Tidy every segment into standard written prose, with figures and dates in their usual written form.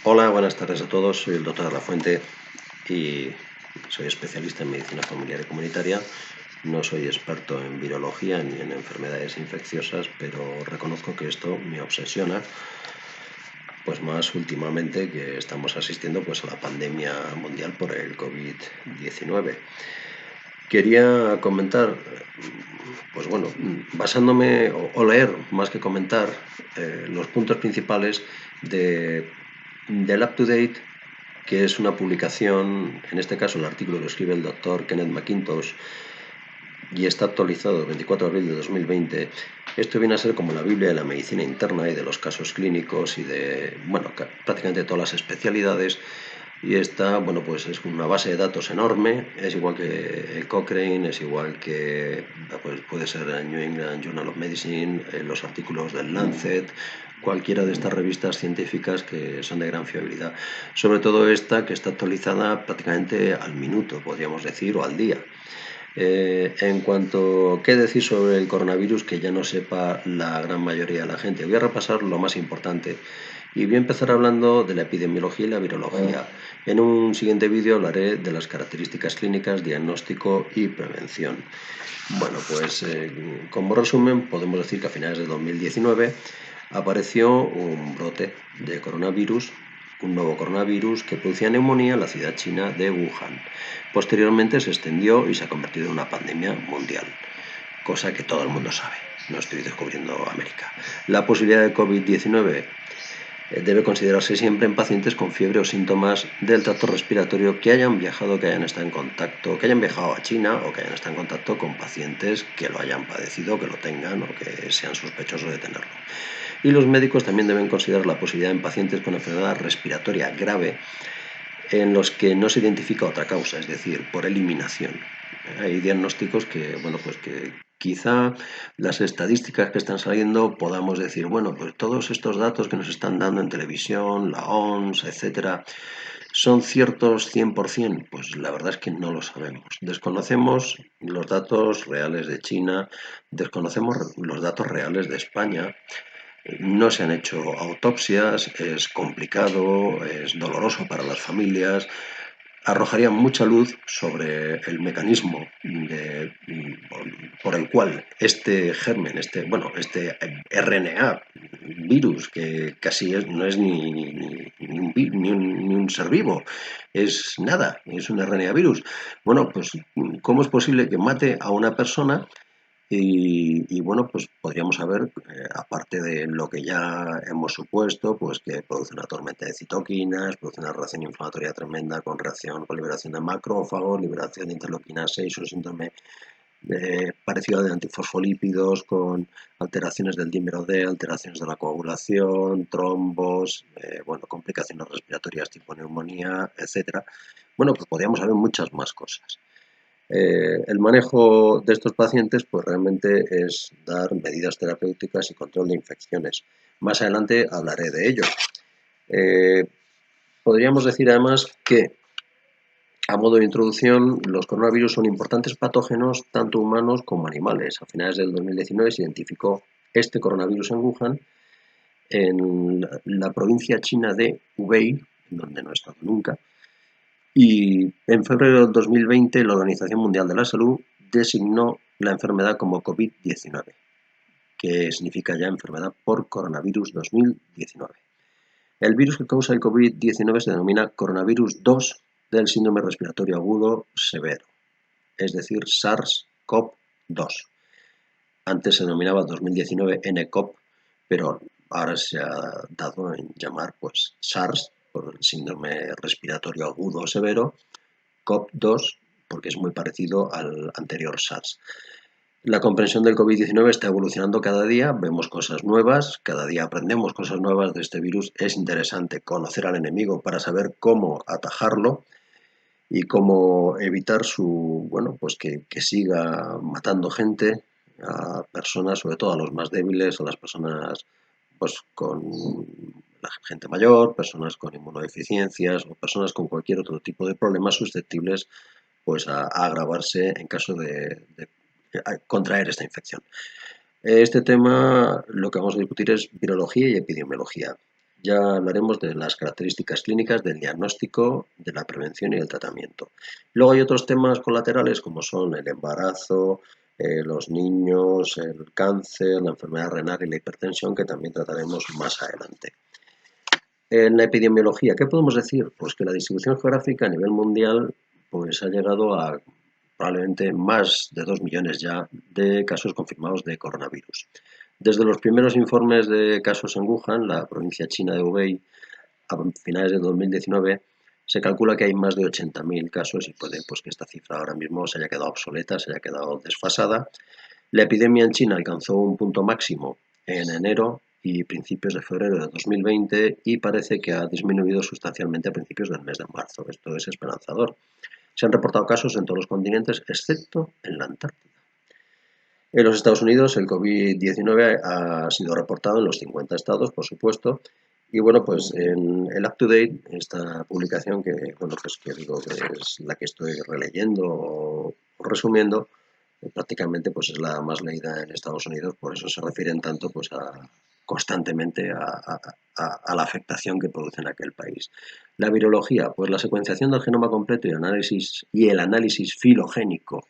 Hola, buenas tardes a todos. Soy el doctor de la Fuente y soy especialista en medicina familiar y comunitaria. No soy experto en virología ni en enfermedades infecciosas, pero reconozco que esto me obsesiona, pues más últimamente que estamos asistiendo pues a la pandemia mundial por el COVID-19. Quería comentar, pues bueno, basándome o leer más que comentar los puntos principales del Up to Date, que es una publicación, en este caso el artículo lo escribe el doctor Kenneth McIntosh y está actualizado el 24 de abril de 2020. Esto viene a ser como la Biblia de la medicina interna y de los casos clínicos y de, bueno, prácticamente todas las especialidades. Y esta, bueno, pues es una base de datos enorme, es igual que el Cochrane, es igual que pues puede ser el New England Journal of Medicine, los artículos del Lancet, cualquiera de estas revistas científicas que son de gran fiabilidad. Sobre todo esta que está actualizada prácticamente al minuto, podríamos decir, o al día. En cuanto a qué decir sobre el coronavirus que ya no sepa la gran mayoría de la gente, voy a repasar lo más importante y voy a empezar hablando de la epidemiología y la virología. En un siguiente vídeo hablaré de las características clínicas, diagnóstico y prevención. Bueno, pues como resumen podemos decir que a finales de 2019 apareció un brote de coronavirus, un nuevo coronavirus que producía neumonía en la ciudad china de Wuhan. Posteriormente se extendió y se ha convertido en una pandemia mundial, cosa que todo el mundo sabe. No estoy descubriendo América. La posibilidad de COVID-19 debe considerarse siempre en pacientes con fiebre o síntomas del tracto respiratorio que hayan viajado, que hayan estado en contacto, que hayan viajado a China o que hayan estado en contacto con pacientes que lo hayan padecido, que lo tengan o que sean sospechosos de tenerlo. Y los médicos también deben considerar la posibilidad en pacientes con enfermedad respiratoria grave en los que no se identifica otra causa, es decir, por eliminación. Hay diagnósticos que, bueno, pues que quizá las estadísticas que están saliendo podamos decir, bueno, pues todos estos datos que nos están dando en televisión, la OMS, etcétera, ¿son ciertos 100%? Pues la verdad es que no lo sabemos. Desconocemos los datos reales de China, desconocemos los datos reales de España, no se han hecho autopsias, es complicado, es doloroso para las familias, arrojaría mucha luz sobre el mecanismo por el cual este germen, este RNA virus, que casi no es ni un ser vivo, es nada, es un RNA virus. Bueno, pues ¿cómo es posible que mate a una persona? Bueno, pues podríamos saber, aparte de lo que ya hemos supuesto, pues que produce una tormenta de citoquinas, produce una reacción inflamatoria tremenda con reacción con liberación de macrófagos, liberación de interleuquina 6, un síndrome parecido al de antifosfolípidos, con alteraciones del dímero D, alteraciones de la coagulación, trombos, bueno, complicaciones respiratorias tipo neumonía, etcétera. Bueno, pues podríamos saber muchas más cosas. El manejo de estos pacientes pues realmente es dar medidas terapéuticas y control de infecciones. Más adelante hablaré de ello. Eh, Podríamos decir además que, a modo de introducción, los coronavirus son importantes patógenos tanto humanos como animales. A finales del 2019 se identificó este coronavirus en Wuhan, en la provincia china de Hubei, donde no he estado nunca, y en febrero de 2020 la Organización Mundial de la Salud designó la enfermedad como COVID-19, que significa ya enfermedad por coronavirus 2019. El virus que causa el COVID-19 se denomina coronavirus 2 del síndrome respiratorio agudo severo, es decir, SARS-CoV-2. Antes se denominaba 2019 nCoV, pero ahora se ha dado en llamar pues SARS por el síndrome respiratorio agudo severo, CoV-2 porque es muy parecido al anterior SARS. La comprensión del COVID-19 está evolucionando cada día, vemos cosas nuevas, cada día aprendemos cosas nuevas de este virus. Es interesante conocer al enemigo para saber cómo atajarlo y cómo evitar bueno, pues que siga matando gente, a personas, sobre todo a los más débiles, a las personas pues con la gente mayor, personas con inmunodeficiencias o personas con cualquier otro tipo de problemas susceptibles pues a agravarse en caso de contraer esta infección. Este tema lo que vamos a discutir es virología y epidemiología. Ya hablaremos de las características clínicas, del diagnóstico, de la prevención y el tratamiento. Luego hay otros temas colaterales como son el embarazo, los niños, el cáncer, la enfermedad renal y la hipertensión, que también trataremos más adelante. En la epidemiología, ¿qué podemos decir? Pues que la distribución geográfica a nivel mundial pues, ha llegado a probablemente más de 2 millones ya de casos confirmados de coronavirus. Desde los primeros informes de casos en Wuhan, la provincia china de Hubei, a finales de 2019, se calcula que hay más de 80.000 casos y puede pues, que esta cifra ahora mismo se haya quedado obsoleta, se haya quedado desfasada. La epidemia en China alcanzó un punto máximo en enero y principios de febrero de 2020 y parece que ha disminuido sustancialmente a principios del mes de marzo. Esto es esperanzador. Se han reportado casos en todos los continentes excepto en la Antártida. En los Estados Unidos el COVID-19 ha sido reportado en los 50 estados, por supuesto, y bueno, pues en el Up to Date, esta publicación que, bueno, pues que digo que es la que estoy releyendo o resumiendo, prácticamente pues es la más leída en Estados Unidos, por eso se refieren tanto pues constantemente a la afectación que produce en aquel país. La virología, pues la secuenciación del genoma completo y el análisis filogénico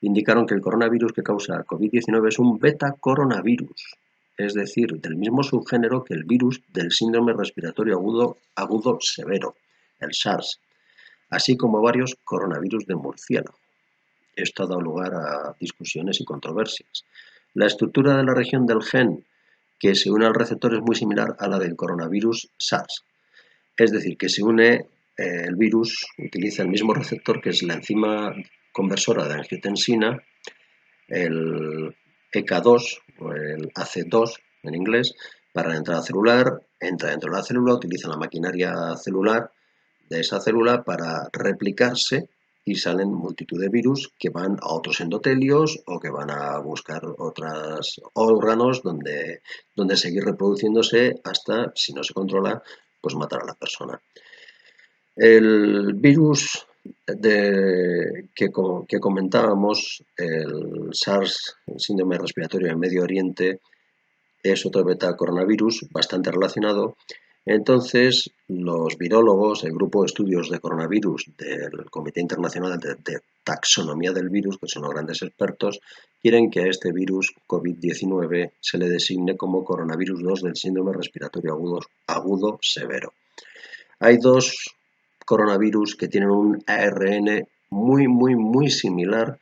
indicaron que el coronavirus que causa COVID-19 es un beta-coronavirus, es decir, del mismo subgénero que el virus del síndrome respiratorio agudo severo, el SARS, así como varios coronavirus de murciélago. Esto ha dado lugar a discusiones y controversias. La estructura de la región del gen que se une al receptor es muy similar a la del coronavirus SARS, es decir, que se une el virus, utiliza el mismo receptor que es la enzima conversora de angiotensina, el EK2 o el AC2 en inglés, para la entrada celular, entra dentro de la célula, utiliza la maquinaria celular de esa célula para replicarse y salen multitud de virus que van a otros endotelios o que van a buscar otros órganos donde seguir reproduciéndose hasta, si no se controla, pues matar a la persona. El virus que comentábamos, el SARS, el síndrome respiratorio en Medio Oriente, es otro beta coronavirus bastante relacionado. Entonces, los virólogos, el grupo de estudios de coronavirus del Comité Internacional de Taxonomía del Virus, que son los grandes expertos, quieren que a este virus COVID-19 se le designe como coronavirus 2 del síndrome respiratorio agudo severo. Hay dos coronavirus que tienen un ARN muy similar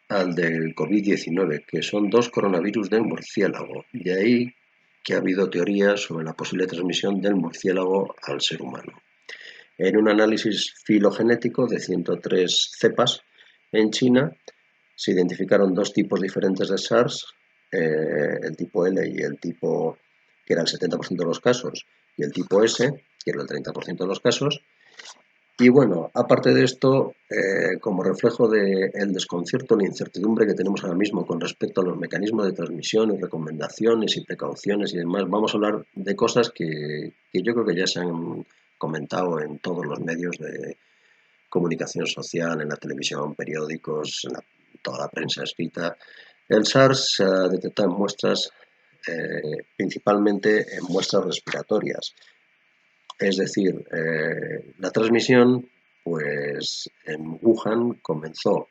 al del COVID-19, que son dos coronavirus del murciélago. De ahí que ha habido teorías sobre la posible transmisión del murciélago al ser humano. En un análisis filogenético de 103 cepas en China, se identificaron dos tipos diferentes de SARS, el tipo L y el tipo que era el 70% de los casos, y el tipo S, que era el 30% de los casos. Y bueno, aparte de esto, como reflejo del desconcierto, la incertidumbre que tenemos ahora mismo con respecto a los mecanismos de transmisión y recomendaciones y precauciones y demás, vamos a hablar de cosas que yo creo que ya se han comentado en todos los medios de comunicación social, en la televisión, periódicos, en toda la prensa escrita. El SARS se ha detectado en muestras, principalmente en muestras respiratorias. Es decir, la transmisión, pues en Wuhan comenzó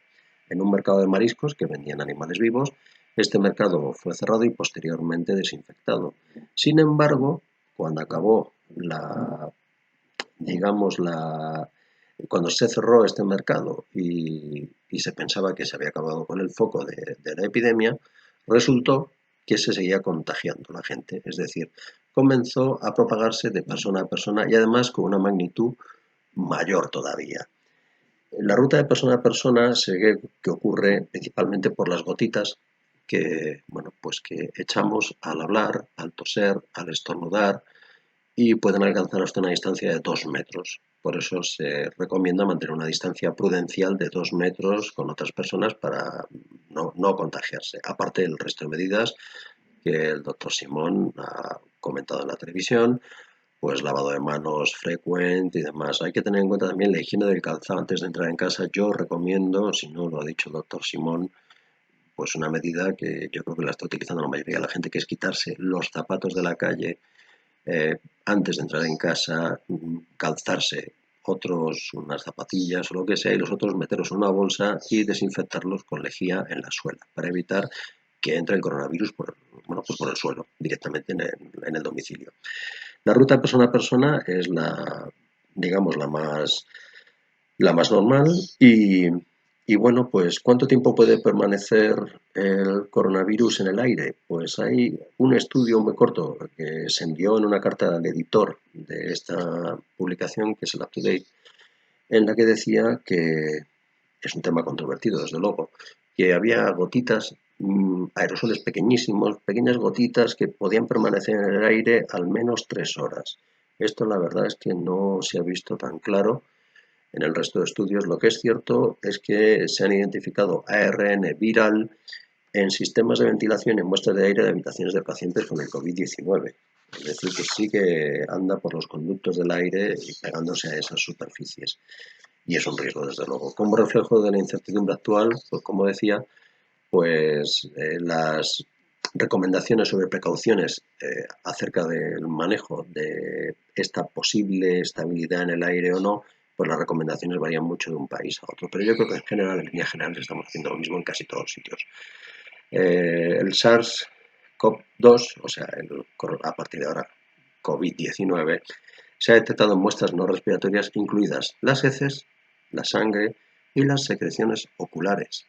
en un mercado de mariscos que vendían animales vivos. Este mercado fue cerrado y posteriormente desinfectado. Sin embargo, cuando acabó digamos, cuando se cerró este mercado y se pensaba que se había acabado con el foco de la epidemia, resultó que se seguía contagiando la gente. Es decir, comenzó a propagarse de persona a persona y además con una magnitud mayor todavía. La ruta de persona a persona se ve que ocurre principalmente por las gotitas que, bueno, pues que echamos al hablar, al toser, al estornudar, y pueden alcanzar hasta una distancia de 2 metros. Por eso se recomienda mantener una distancia prudencial de 2 metros con otras personas para no contagiarse. Aparte del resto de medidas que el doctor Simón ha comentado en la televisión, pues lavado de manos frecuente y demás. Hay que tener en cuenta también la higiene del calzado antes de entrar en casa. Yo recomiendo, si no lo ha dicho el doctor Simón, pues una medida que yo creo que la está utilizando la mayoría de la gente, que es quitarse los zapatos de la calle antes de entrar en casa, calzarse unas zapatillas o lo que sea, y los otros meterlos en una bolsa y desinfectarlos con lejía en la suela, para evitar que entre el coronavirus bueno, pues por el suelo, directamente en el domicilio. La ruta persona a persona es digamos, la más normal y bueno, pues ¿cuánto tiempo puede permanecer el coronavirus en el aire? Pues hay un estudio muy corto que se envió en una carta al editor de esta publicación, que es el UpToDate, en la que decía que es un tema controvertido, desde luego, que había gotitas, aerosoles pequeñísimos, pequeñas gotitas que podían permanecer en el aire al menos 3 horas. Esto la verdad es que no se ha visto tan claro en el resto de estudios. Lo que es cierto es que se han identificado ARN viral en sistemas de ventilación en muestras de aire de habitaciones de pacientes con el COVID-19. Es decir, que sí que anda por los conductos del aire y pegándose a esas superficies. Y es un riesgo, desde luego. Como reflejo de la incertidumbre actual, pues como decía, pues las recomendaciones sobre precauciones acerca del manejo de esta posible estabilidad en el aire o no, pues las recomendaciones varían mucho de un país a otro. Pero yo creo que en general, en líneas generales, estamos haciendo lo mismo en casi todos los sitios. El SARS-CoV-2, o sea, a partir de ahora COVID-19, se ha detectado en muestras no respiratorias incluidas las heces, la sangre y las secreciones oculares.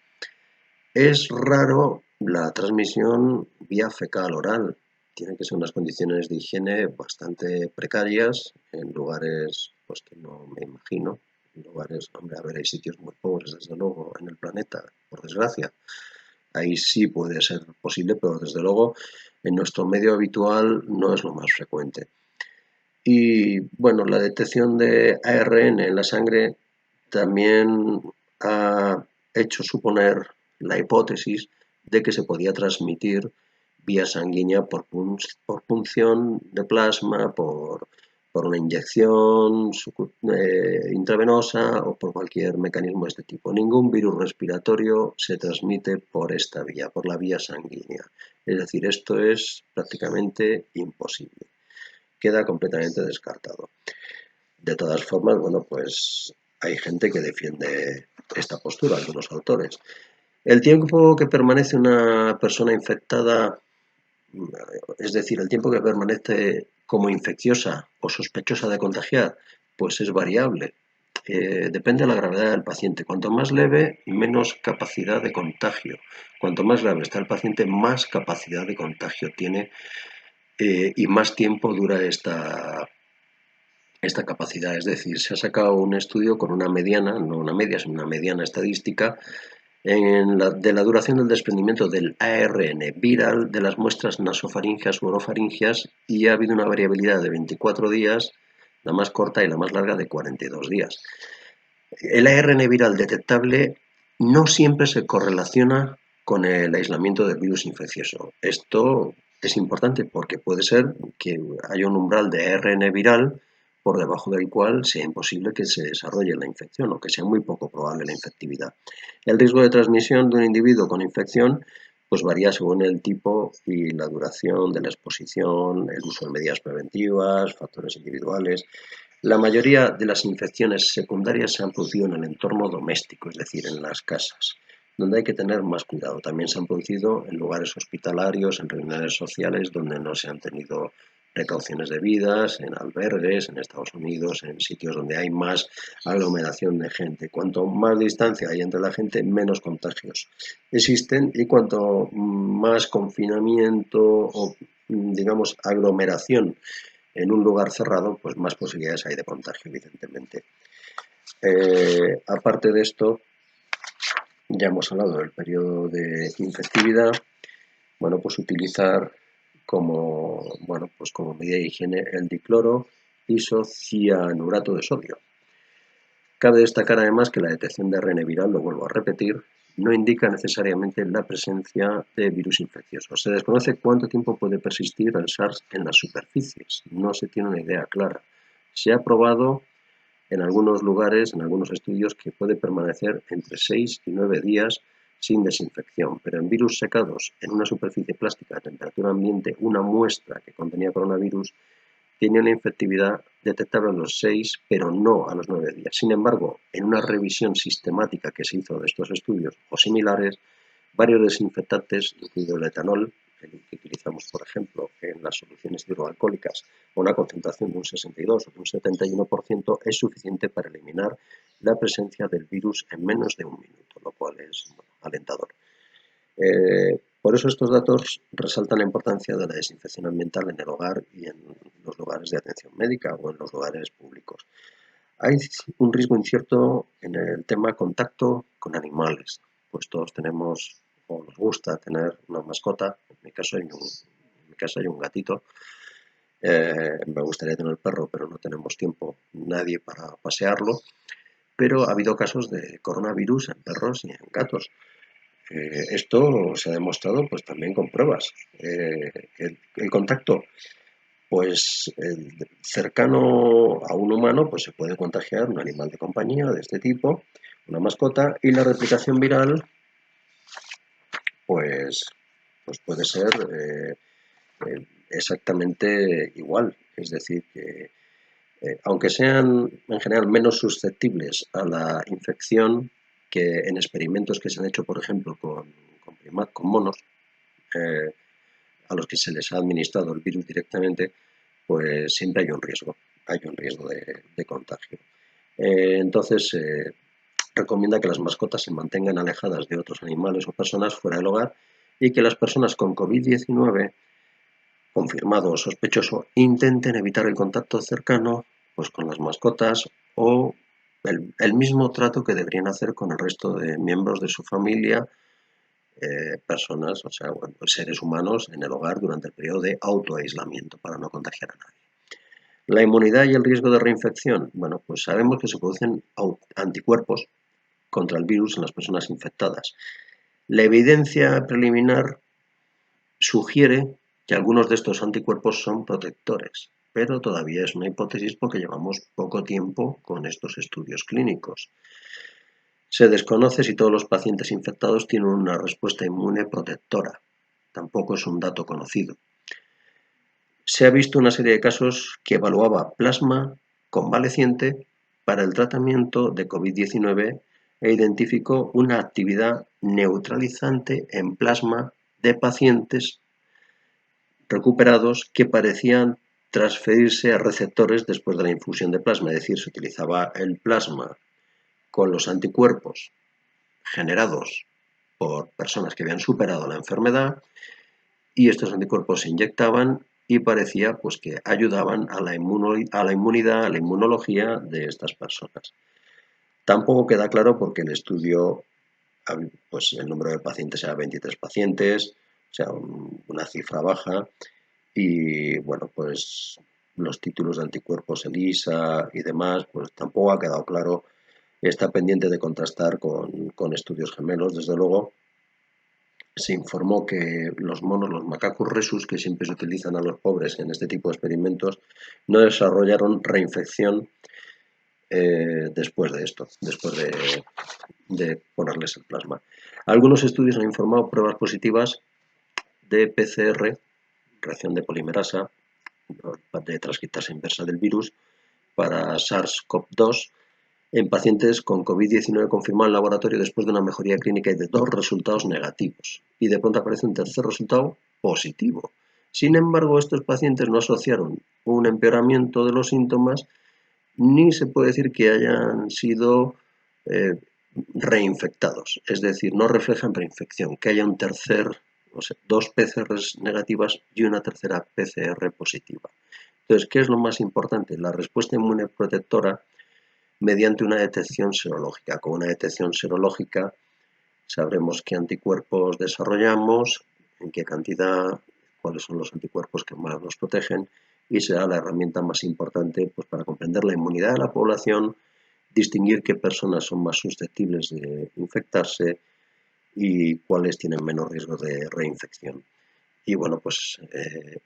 Es raro la transmisión vía fecal-oral. Tienen que ser unas condiciones de higiene bastante precarias en lugares pues que no me imagino. En lugares, hombre, a ver, hay sitios muy pobres, desde luego, en el planeta, por desgracia. Ahí sí puede ser posible, pero desde luego en nuestro medio habitual no es lo más frecuente. Y bueno, la detección de ARN en la sangre también ha hecho suponer la hipótesis de que se podía transmitir vía sanguínea por punción de plasma, por una inyección intravenosa o por cualquier mecanismo de este tipo. Ningún virus respiratorio se transmite por esta vía, por la vía sanguínea. Es decir, esto es prácticamente imposible. Queda completamente descartado. De todas formas, bueno, pues hay gente que defiende esta postura, algunos autores. El tiempo que permanece una persona infectada, es decir, el tiempo que permanece como infecciosa o sospechosa de contagiar, pues es variable. Depende de la gravedad del paciente. Cuanto más leve, menos capacidad de contagio. Cuanto más grave está el paciente, más capacidad de contagio tiene y más tiempo dura esta capacidad. Es decir, se ha sacado un estudio con una mediana, no una media, sino una mediana estadística de la duración del desprendimiento del ARN viral de las muestras nasofaringeas u orofaringeas, y ha habido una variabilidad de 24 días, la más corta, y la más larga de 42 días. El ARN viral detectable no siempre se correlaciona con el aislamiento del virus infeccioso. Esto es importante porque puede ser que haya un umbral de ARN viral por debajo del cual sea imposible que se desarrolle la infección o que sea muy poco probable la infectividad. El riesgo de transmisión de un individuo con infección pues varía según el tipo y la duración de la exposición, el uso de medidas preventivas, factores individuales. La mayoría de las infecciones secundarias se han producido en el entorno doméstico, es decir, en las casas, donde hay que tener más cuidado. También se han producido en lugares hospitalarios, en reuniones sociales, donde no se han tenido precauciones debidas, en albergues, en Estados Unidos, en sitios donde hay más aglomeración de gente. Cuanto más distancia hay entre la gente, menos contagios existen, y cuanto más confinamiento o, digamos, aglomeración en un lugar cerrado, pues más posibilidades hay de contagio, evidentemente. Aparte de esto, ya hemos hablado del periodo de infectividad. Bueno, pues utilizar como medida de higiene el dicloro isocianurato de sodio. Cabe destacar además que la detección de ARN viral, lo vuelvo a repetir, no indica necesariamente la presencia de virus infeccioso. Se desconoce cuánto tiempo puede persistir el SARS en las superficies. No se tiene una idea clara. Se ha probado en algunos lugares, en algunos estudios, que puede permanecer entre 6 y 9 días sin desinfección, pero en virus secados en una superficie plástica a temperatura ambiente, una muestra que contenía coronavirus, tiene una infectividad detectable a los 6, pero no a los 9 días. Sin embargo, en una revisión sistemática que se hizo de estos estudios o similares, varios desinfectantes, incluido el etanol, el que utilizamos, por ejemplo, en las soluciones hidroalcohólicas, a una concentración de un 62 o de un 71%, es suficiente para eliminar la presencia del virus en menos de un minuto, lo cual es alentador. Por eso estos datos resaltan la importancia de la desinfección ambiental en el hogar y en los lugares de atención médica o en los lugares públicos. Hay un riesgo incierto en el tema contacto con animales, pues todos tenemos o nos gusta tener una mascota. En mi caso hay un gatito. Me gustaría tener el perro, pero no tenemos tiempo nadie para pasearlo. Pero ha habido casos de coronavirus en perros y en gatos. Esto se ha demostrado pues también con pruebas. El contacto pues cercano a un humano pues se puede contagiar un animal de compañía de este tipo, una mascota, y la replicación viral pues, pues puede ser exactamente igual. Es decir, que aunque sean en general menos susceptibles a la infección que en experimentos que se han hecho, por ejemplo, con monos, eh, a los que se les ha administrado el virus directamente, pues siempre hay un riesgo de contagio. Entonces, recomienda que las mascotas se mantengan alejadas de otros animales o personas fuera del hogar y que las personas con COVID-19, confirmado o sospechoso, intenten evitar el contacto cercano pues, con las mascotas o el mismo trato que deberían hacer con el resto de miembros de su familia, personas, o sea, bueno, seres humanos en el hogar durante el periodo de autoaislamiento para no contagiar a nadie. La inmunidad y el riesgo de reinfección. Bueno, pues sabemos que se producen anticuerpos contra el virus en las personas infectadas. La evidencia preliminar sugiere que algunos de estos anticuerpos son protectores, pero todavía es una hipótesis porque llevamos poco tiempo con estos estudios clínicos. Se desconoce si todos los pacientes infectados tienen una respuesta inmune protectora. Tampoco es un dato conocido. Se ha visto una serie de casos que evaluaba plasma convaleciente para el tratamiento de COVID-19 e identificó una actividad neutralizante en plasma de pacientes recuperados que parecían transferirse a receptores después de la infusión de plasma, es decir, se utilizaba el plasma con los anticuerpos generados por personas que habían superado la enfermedad y estos anticuerpos se inyectaban y parecía pues que ayudaban a la inmunidad, a la inmunología de estas personas. Tampoco queda claro porque el estudio, pues el número de pacientes era 23 pacientes, o sea, una cifra baja, y bueno, pues los títulos de anticuerpos ELISA y demás, pues tampoco ha quedado claro. Está pendiente de contrastar con estudios gemelos, desde luego. Se informó que los monos, los macacus rhesus, que siempre se utilizan a los pobres en este tipo de experimentos, no desarrollaron reinfección después de esto, después de ponerles el plasma. Algunos estudios han informado pruebas positivas de PCR, reacción de polimerasa, de transcriptasa inversa del virus, para SARS-CoV-2 en pacientes con COVID-19 confirmado en laboratorio después de una mejoría clínica y de 2 resultados negativos. Y de pronto aparece un tercer resultado positivo. Sin embargo, estos pacientes no asociaron un empeoramiento de los síntomas ni se puede decir que hayan sido eh, reinfectados. Es decir, no reflejan reinfección, que haya un tercer, o sea, 2 PCRs negativas y una tercera PCR positiva. Entonces, ¿qué es lo más importante? La respuesta inmune protectora mediante una detección serológica. Con una detección serológica sabremos qué anticuerpos desarrollamos, en qué cantidad, cuáles son los anticuerpos que más nos protegen y será la herramienta más importante pues, para comprender la inmunidad de la población, distinguir qué personas son más susceptibles de infectarse y cuáles tienen menos riesgo de reinfección. Y bueno, pues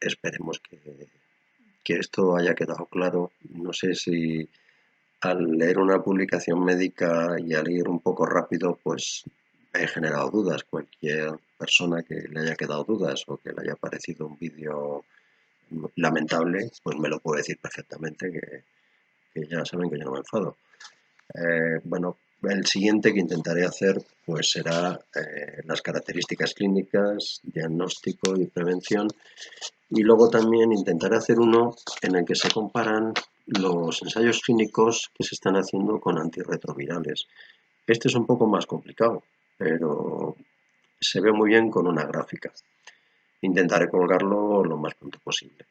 esperemos que esto haya quedado claro. No sé si al leer una publicación médica y al ir un poco rápido, pues he generado dudas. Cualquier persona que le haya quedado dudas o que le haya parecido un vídeo lamentable, pues me lo puedo decir perfectamente, que ya saben que yo no me enfado. Bueno, el siguiente que intentaré hacer pues será las características clínicas, diagnóstico y prevención. Y luego también intentaré hacer uno en el que se comparan los ensayos clínicos que se están haciendo con antirretrovirales. Este es un poco más complicado, pero se ve muy bien con una gráfica. Intentaré colgarlo lo más pronto posible.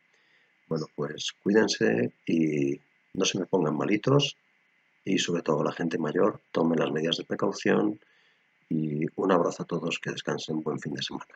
Bueno, pues cuídense y no se me pongan malitos y sobre todo la gente mayor tome las medidas de precaución y un abrazo a todos, que descansen, buen fin de semana.